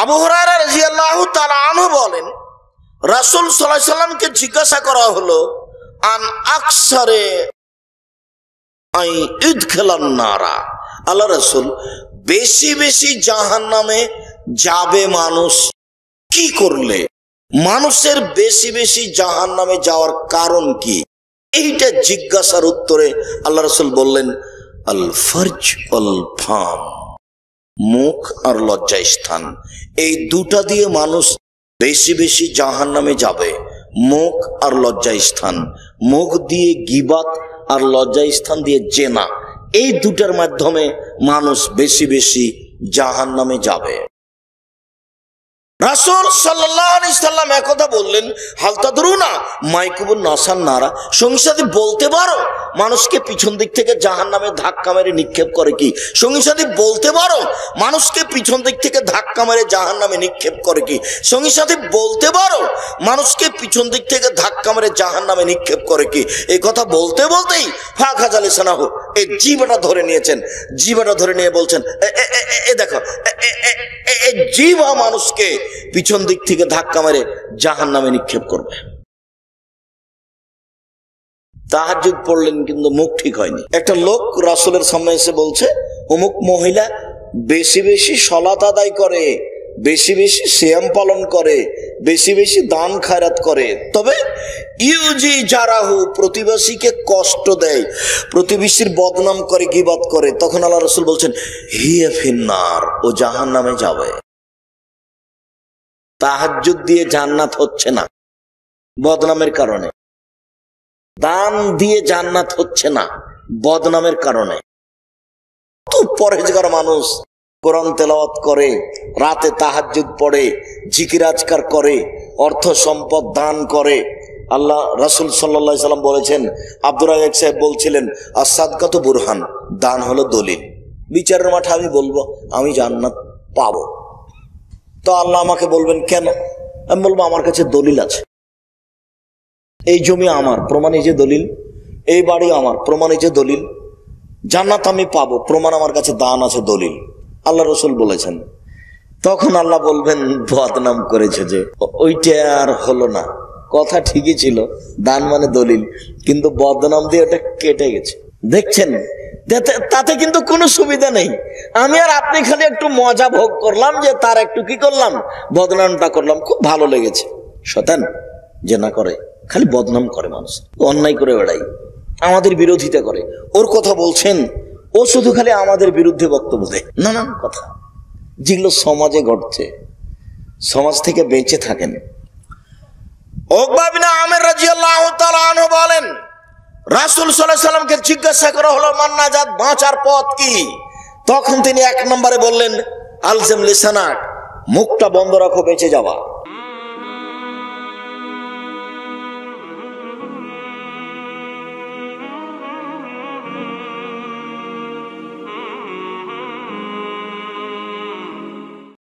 আবু হুরায়রা রাদিয়াল্লাহু তাআলা আনহু বলেন, রাসূল সাল্লাল্লাহু আলাইহি সাল্লামকে জিজ্ঞাসা করা হলো, আন আকসারে আই ইদখিলান নারা, আল্লাহ রাসূল বেশি বেশি জাহান্নামে যাবে মানুষ কি করলে? মানুষের বেশি বেশি জাহান্নামে যাওয়ার কারণ কি? এইটা জিজ্ঞাসার উত্তরে আল্লাহ রাসূল বললেন, আল ফারজ আল ফাম, মুখ আর লজ্জা স্থান, এই দুটা দিয়ে মানুষ বেশি বেশি জাহান্নামে যাবে। মুখ আর লজ্জা স্থান, মুখ দিয়ে গীবাত আর লজ্জা স্থান দিয়ে জেনা, এই দুটার মাধ্যমে মানুষ বেশি বেশি জাহান্নামে যাবে। রাসূল সাল্লাল্লাহু আলাইহি সাল্লাম একথা বললেন, হাল তাদরুনা মাইকুবুন নাসান নারা, সঙ্গী সাথী বলতে পারো মানুষকে পিছন দিক থেকে জাহান্নামে ধাক্কা মেরে নিক্ষেপ করে কি? সঙ্গী সাথী বলতে পারো মানুষকে পিছন দিক থেকে ধাক্কা মেরে জাহান্নামে নিক্ষেপ করে কি? সঙ্গী সাথী বলতে পারো মানুষকে পিছন দিক থেকে ধাক্কা মেরে জাহান্নামে নিক্ষেপ করে কি? এই কথা বলতে বলতেই ফাখাজা লিসানাহু, এই জিহ্বাটা ধরে নিয়েছেন। জিহ্বাটা ধরে নিয়ে বলছেন, এ দেখো, এই জিহ্বা মানুষকে পিছন দিক থেকে ধাক্কা মেরে জাহান্নামে নিক্ষেপ করবে। তাহাজ্জুদ পড়লেন কিন্তু মুখ ঠিক হয়নি। একটা লোক রাসূলের সামনে এসে বলছে, অমুক মহিলা বেশি বেশি সালাত আদায় করে, বেশি বেশি সিয়াম পালন করে, বেশি বেশি দান খায়রাত করে, তবে ইউজি জারাহু, প্রতিবেশীকে কষ্ট দেয়, প্রতিবেশীর বদনাম করে, গীবাত করে। তখন আল্লাহ রাসূল বলছেন, হিয়া ফিন্নার, ও জাহান্নামে যাবে। তাহাজ্জুদ দিয়ে জান্নাত হচ্ছে না বদনামের কারণে, দান দিয়ে জান্নাত হচ্ছে না বদনামের কারণে। তো পরহেজগার মানুষ কোরআন তেলাওয়াত করে, রাতে তাহাজ্জুদ পড়ে, জিকির আজকার করে, অর্থ সম্পদ দান করে। আল্লাহ রাসূল সাল্লাল্লাহু আলাইহি সাল্লাম বলেছেন, আব্দুর রাজ্জাক সাহেব বলছিলেন, আস-সাদকাতু বুরহান, দান হলো দলিল। বিচারের মাঠে আমি বলবো আমি জান্নাত পাবো, তো আল্লাহ আমাকে বলবেন কেন? আমি বলবো আমার কাছে দলিল আছে, এই জমি আমার, প্রমাণ এই যে দলিল, এই বাড়ি আমার, প্রমাণ এই যে দলিল, জান্নাত আমি পাবো, প্রমাণ আমার কাছে দান আছে, দলিল। আল্লাহ রাসূল বলেছেন। তখন আল্লাহ বলবেন, বদনাম করেছে যে, ওইটা আর হলো না, কথা ঠিকই ছিল, দান মানে দলিল, কিন্তু বদনাম দিয়ে ওটা কেটে গেছে। দেখছেন, তাতে কিন্তু কোনো সুবিধা নেই। আমি আর আপনি খালি একটু মজা ভোগ করলাম, যে তার একটু কি করলাম, বদনামটা করলাম, খুব ভালো লেগেছে। শয়তান যে না করে, খালি বদনাম করে, মানুষ অন্যায় করে বেড়াই, আমাদের বিরোধিতা করে। ওর কথা বলছেন, ও শুধু খালি আমাদের বিরুদ্ধে বক্তব্য দেয়, নানান কথা যেগুলো সমাজে ঘটছে, সমাজ থেকে বেঁচে থাকেন। উকবা বিন আমির রাদিয়াল্লাহু তাআলা আনহু বলেন, রাসূল সাল্লাল্লাহু আলাইহি সাল্লামকে জিজ্ঞাসা করা হলো, মান নাজাত, বাঁচার পথ কি? তখন তিনি এক নম্বরে বললেন, আলজাম লিসানাক, মুখটা বন্ধ রাখো, বেঁচে যাওয়া।